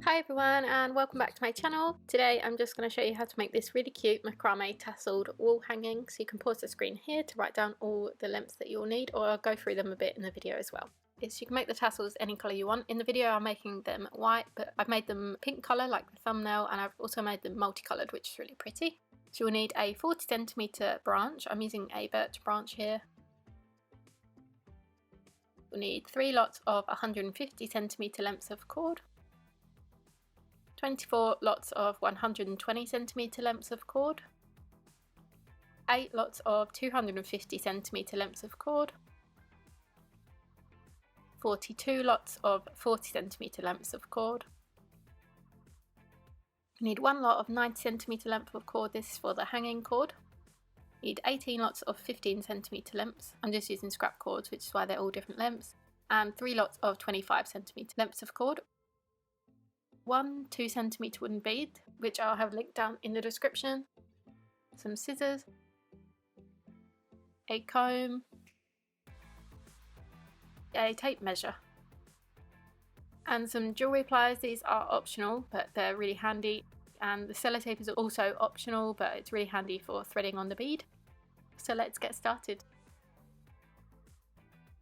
Hi everyone and welcome back to my channel. Today I'm just going to show you how to make this really cute macrame tasseled wall hanging. So you can pause the screen here to write down all the lengths that you'll need, or I'll go through them a bit in the video as well. So you can make the tassels any colour you want. In the video I'm making them white, but I've made them pink colour like the thumbnail, and I've also made them multicoloured, which is really pretty. So you'll need a 40cm branch. I'm using a birch branch here. You'll need 3 lots of 150cm lengths of cord, 24 lots of 120cm lengths of cord, 8 lots of 250cm lengths of cord, 42 lots of 40cm lengths of cord. You need 1 lot of 90cm length of cord. This is for the hanging cord. You need 18 lots of 15cm lengths. I'm just using scrap cords, which is why they're all different lengths, and 3 lots of 25cm lengths of cord. 1 2cm wooden bead, which I'll have linked down in the description, some scissors, a comb, a tape measure, and some jewellery pliers. These are optional but they're really handy, and the sellotape is also optional but it's really handy for threading on the bead. So let's get started.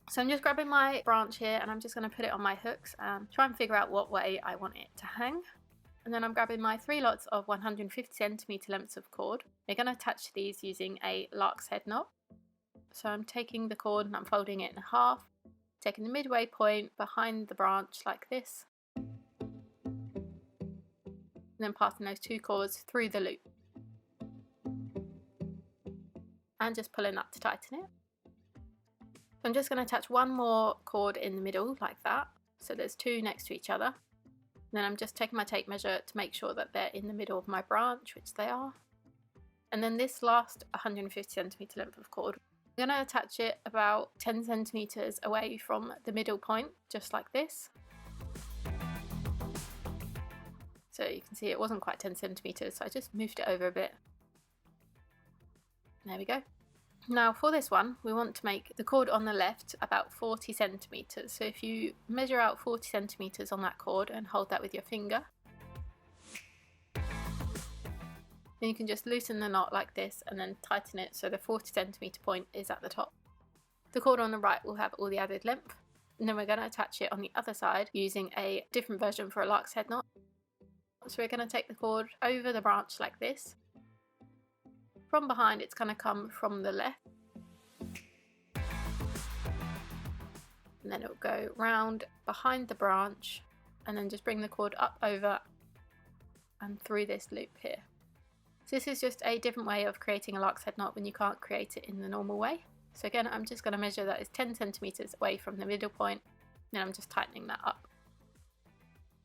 So I'm just grabbing my branch here and I'm just going to put it on my hooks and try and figure out what way I want it to hang. And then I'm grabbing my 3 lots of 150cm lengths of cord. We're going to attach these using a lark's head knot. So I'm taking the cord and I'm folding it in half, taking the midway point behind the branch like this, and then passing those 2 cords through the loop and just pulling that to tighten it. I'm just going to attach 1 more cord in the middle like that, so there's 2 next to each other. And then I'm just taking my tape measure to make sure that they're in the middle of my branch, which they are. And then this last 150cm length of cord, I'm going to attach it about 10cm away from the middle point, just like this. So you can see it wasn't quite 10cm, so I just moved it over a bit. There we go. Now for this one, we want to make the cord on the left about 40cm. So if you measure out 40cm on that cord and hold that with your finger, then you can just loosen the knot like this and then tighten it so the 40cm point is at the top. The cord on the right will have all the added length, and then we're going to attach it on the other side using a different version for a lark's head knot. So we're going to take the cord over the branch like this. From behind it's going to come from the left, and then it will go round behind the branch and then just bring the cord up over and through this loop here. So this is just a different way of creating a lark's head knot when you can't create it in the normal way. So again, I'm just going to measure that as 10cm away from the middle point, and I'm just tightening that up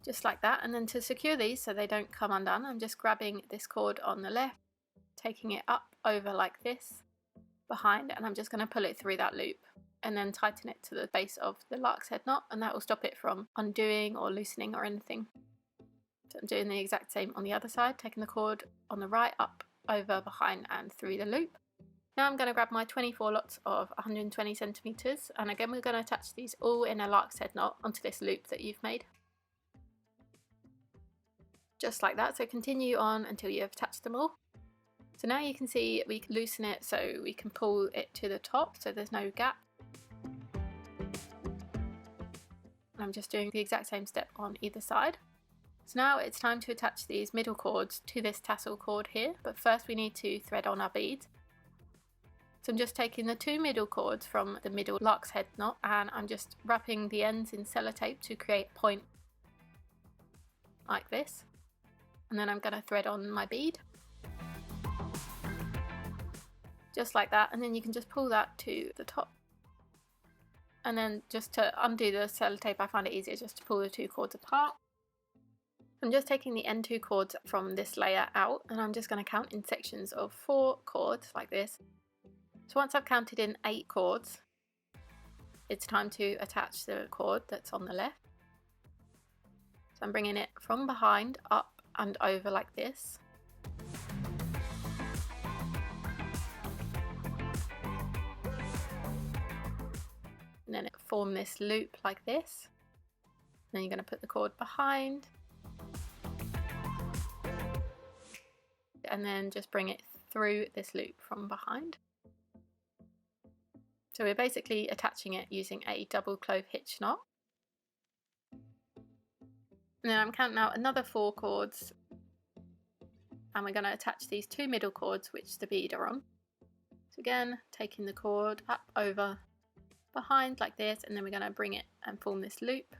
just like that. And then to secure these so they don't come undone, I'm just grabbing this cord on the left, taking it up over like this behind, and I'm just going to pull it through that loop and then tighten it to the base of the lark's head knot, and that will stop it from undoing or loosening or anything. So I'm doing the exact same on the other side, taking the cord on the right up over behind and through the loop. Now I'm going to grab my 24 lots of 120cm, and again we're going to attach these all in a lark's head knot onto this loop that you've made. Just like that, so continue on until you have attached them all. So now you can see we can loosen it so we can pull it to the top so there's no gap. I'm just doing the exact same step on either side. So now it's time to attach these middle cords to this tassel cord here, but first we need to thread on our beads. So I'm just taking the 2 middle cords from the middle lark's head knot and I'm just wrapping the ends in sellotape to create a point like this. And then I'm going to thread on my bead. Just like that, and then you can just pull that to the top. And then just to undo the sellotape, I find it easier just to pull the 2 cords apart. I'm just taking the end 2 cords from this layer out, and I'm just going to count in sections of 4 cords like this. So once I've counted in 8 cords, it's time to attach the cord that's on the left. So I'm bringing it from behind up and over like this. And then it form this loop like this. Then you're going to put the cord behind and then just bring it through this loop from behind. So we're basically attaching it using a double clove hitch knot. And then I'm counting out another 4 cords, and we're going to attach these 2 middle cords which the bead are on. So again, taking the cord up, over, behind like this, and then we're going to bring it and form this loop,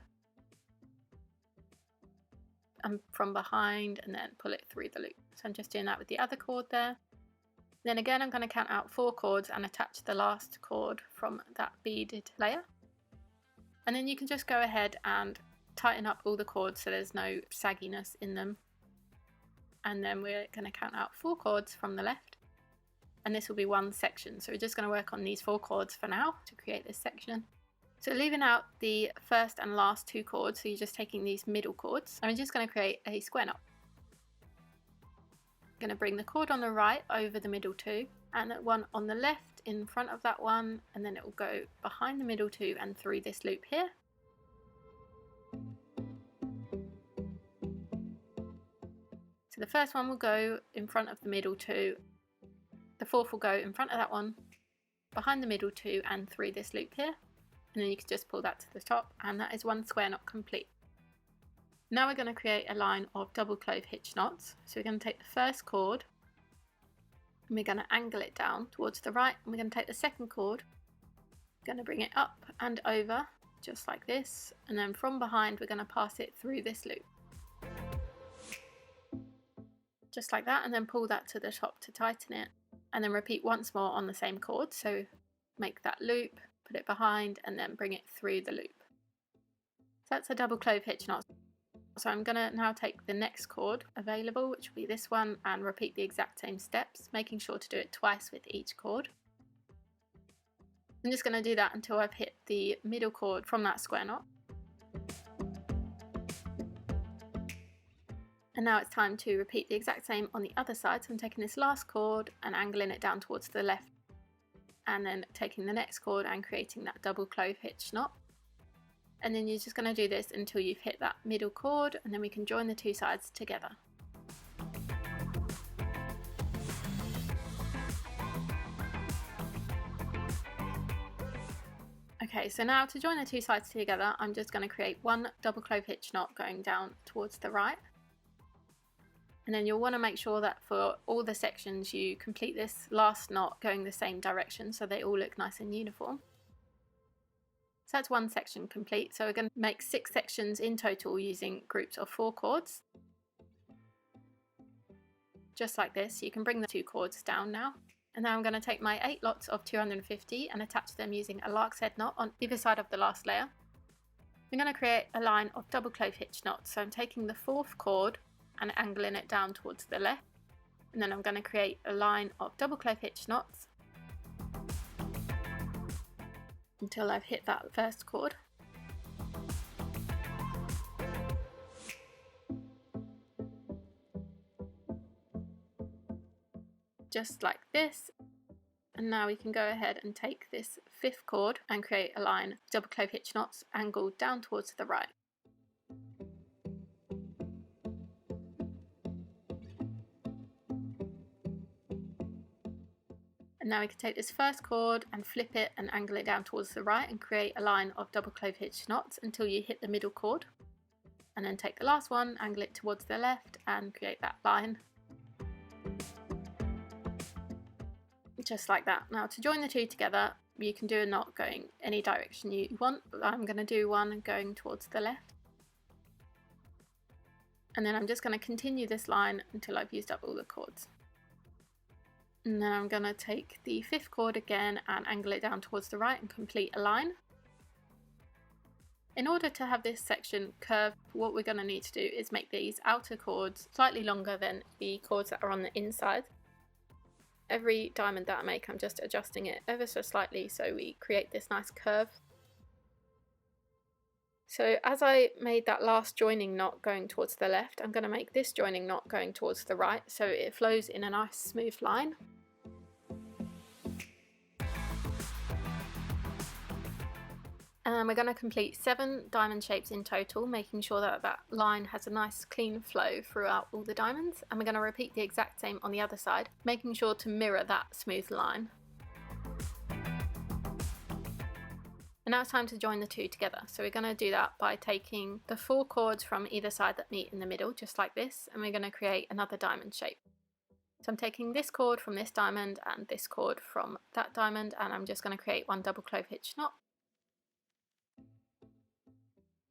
and from behind, and then pull it through the loop. So I'm just doing that with the other cord there. Then again, I'm going to count out 4 cords and attach the last cord from that beaded layer. And then you can just go ahead and tighten up all the cords so there's no sagginess in them. And then we're going to count out 4 cords from the left. And this will be one section. So we're just going to work on these 4 cords for now to create this section. So leaving out the first and last 2 cords, so you're just taking these middle cords. I'm just going to create a square knot. Going to bring the cord on the right over the middle 2, and the one on the left in front of that one, and then it will go behind the middle 2 and through this loop here. So the first one will go in front of the middle 2, the fourth will go in front of that one, behind the middle 2 and through this loop here, and then you can just pull that to the top, and that is one square knot complete. Now we're going to create a line of double clove hitch knots. So we're going to take the first cord and we're going to angle it down towards the right, and we're going to take the second cord, we're going to bring it up and over just like this, and then from behind we're going to pass it through this loop. Just like that, and then pull that to the top to tighten it, and then repeat once more on the same cord. So make that loop, put it behind, and then bring it through the loop. So that's a double clove hitch knot. So I'm going to now take the next cord available, which will be this one, and repeat the exact same steps, making sure to do it twice with each cord. I'm just going to do that until I've hit the middle cord from that square knot. And now it's time to repeat the exact same on the other side. So I'm taking this last cord and angling it down towards the left, and then taking the next cord and creating that double clove hitch knot. And then you're just going to do this until you've hit that middle cord, and then we can join the 2 sides together. Okay, so now to join the 2 sides together, I'm just going to create one double clove hitch knot going down towards the right. And then you'll want to make sure that for all the sections you complete this last knot going the same direction so they all look nice and uniform. So that's one section complete. So we're going to make 6 sections in total using groups of 4 cords. Just like this. You can bring the 2 cords down now. And now I'm going to take my 8 lots of 250 and attach them using a lark's head knot on either side of the last layer. I'm going to create a line of double clove hitch knots. So I'm taking the 4th cord and angling it down towards the left. And then I'm going to create a line of double clove hitch knots until I've hit that first cord. Just like this. And now we can go ahead and take this 5th cord and create a line of double clove hitch knots angled down towards the right. And now we can take this first cord and flip it and angle it down towards the right and create a line of double clove hitch knots until you hit the middle cord. And then take the last one, angle it towards the left and create that line. Just like that. Now to join the 2 together, you can do a knot going any direction you want, but I'm going to do one going towards the left. And then I'm just going to continue this line until I've used up all the cords. And then I'm going to take the 5th cord again and angle it down towards the right and complete a line. In order to have this section curved, what we're going to need to do is make these outer cords slightly longer than the cords that are on the inside. Every diamond that I make, I'm just adjusting it ever so slightly so we create this nice curve. So as I made that last joining knot going towards the left, I'm going to make this joining knot going towards the right so it flows in a nice smooth line. And we're going to complete 7 diamond shapes in total, making sure that that line has a nice clean flow throughout all the diamonds. And we're going to repeat the exact same on the other side, making sure to mirror that smooth line. And now it's time to join the two together. So we're going to do that by taking the 4 cords from either side that meet in the middle, just like this, and we're going to create another diamond shape. So I'm taking this cord from this diamond and this cord from that diamond, and I'm just going to create 1 double clove hitch knot.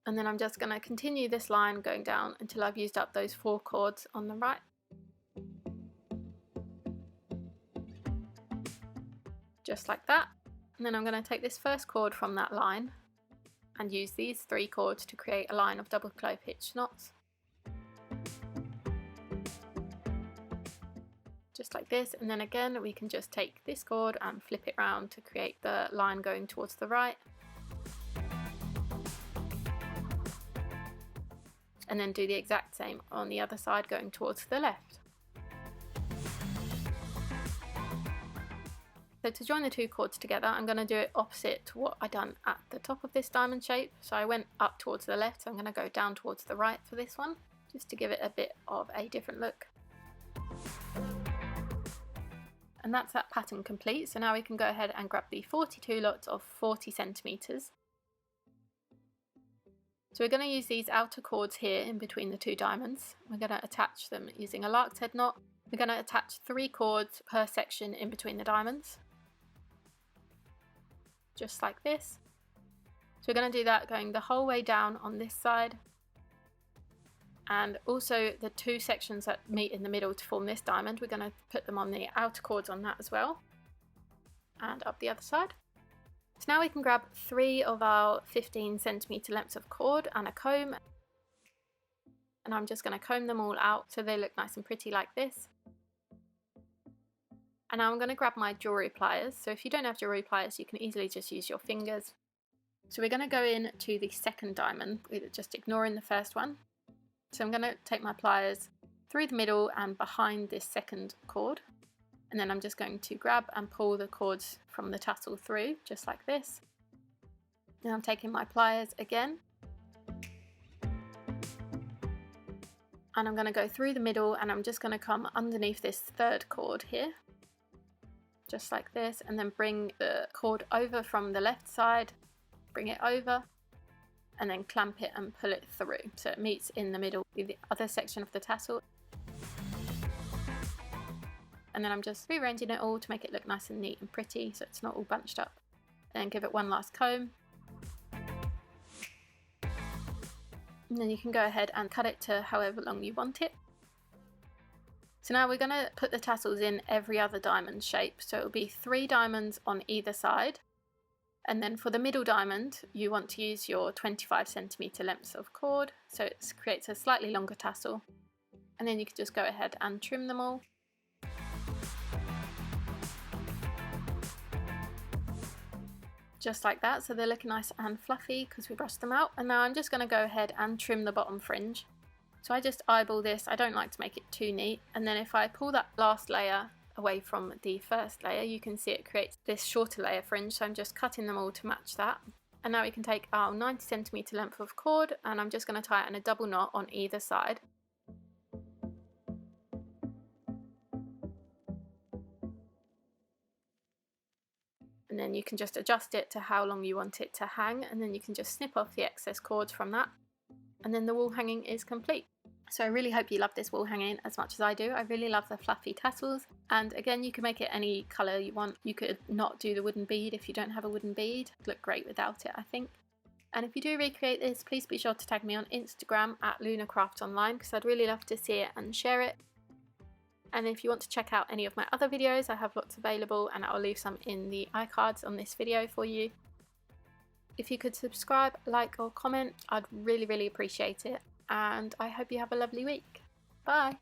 And then I'm just going to continue this line going down until I've used up those 4 cords on the right. Just like that. And then I'm going to take this first cord from that line and use these 3 cords to create a line of double clove hitch knots. Just like this, and then again we can just take this cord and flip it round to create the line going towards the right. And then do the exact same on the other side going towards the left. So to join the 2 cords together, I'm going to do it opposite to what I done at the top of this diamond shape. So I went up towards the left, so I'm going to go down towards the right for this one, just to give it a bit of a different look. And that's that pattern complete. So now we can go ahead and grab the 42 lots of 40 centimeters. So we're going to use these outer cords here in between the 2 diamonds. We're going to attach them using a lark's head knot. We're going to attach 3 cords per section in between the diamonds. Just like this. So we're going to do that going the whole way down on this side. And also the 2 sections that meet in the middle to form this diamond, we're going to put them on the outer cords on that as well. And up the other side. So now we can grab 3 of our 15 centimeter lengths of cord and a comb. And I'm just going to comb them all out so they look nice and pretty like this. And now I'm going to grab my jewellery pliers. So if you don't have jewellery pliers, you can easily just use your fingers. So we're going to go in to the second diamond, just ignoring the first one. So I'm going to take my pliers through the middle and behind this second cord. And then I'm just going to grab and pull the cords from the tassel through, just like this. Now I'm taking my pliers again. And I'm going to go through the middle and I'm just going to come underneath this third cord here. Just like this, and then bring the cord over from the left side, bring it over, and then clamp it and pull it through so it meets in the middle with the other section of the tassel. And then I'm just rearranging it all to make it look nice and neat and pretty so it's not all bunched up. Then give it one last comb. And then you can go ahead and cut it to however long you want it. So now we're going to put the tassels in every other diamond shape. So it'll be 3 diamonds on either side. And then for the middle diamond, you want to use your 25 centimeter lengths of cord. So it creates a slightly longer tassel. And then you can just go ahead and trim them all. Just like that. So they're looking nice and fluffy because we brushed them out. And now I'm just going to go ahead and trim the bottom fringe. So I just eyeball this, I don't like to make it too neat, and then if I pull that last layer away from the first layer, you can see it creates this shorter layer fringe, so I'm just cutting them all to match that. And now we can take our 90 centimeter length of cord, and I'm just going to tie it in a double knot on either side. And then you can just adjust it to how long you want it to hang, and then you can just snip off the excess cords from that. And then the wall hanging is complete. So I really hope you love this wall hanging as much as I do. I really love the fluffy tassels. And again, you can make it any colour you want. You could not do the wooden bead if you don't have a wooden bead. It'd look great without it, I think. And if you do recreate this, please be sure to tag me on Instagram at LunaCraftOnline because I'd really love to see it and share it. And if you want to check out any of my other videos, I have lots available and I'll leave some in the iCards on this video for you. If you could subscribe, like or comment, I'd really appreciate it. And I hope you have a lovely week. Bye!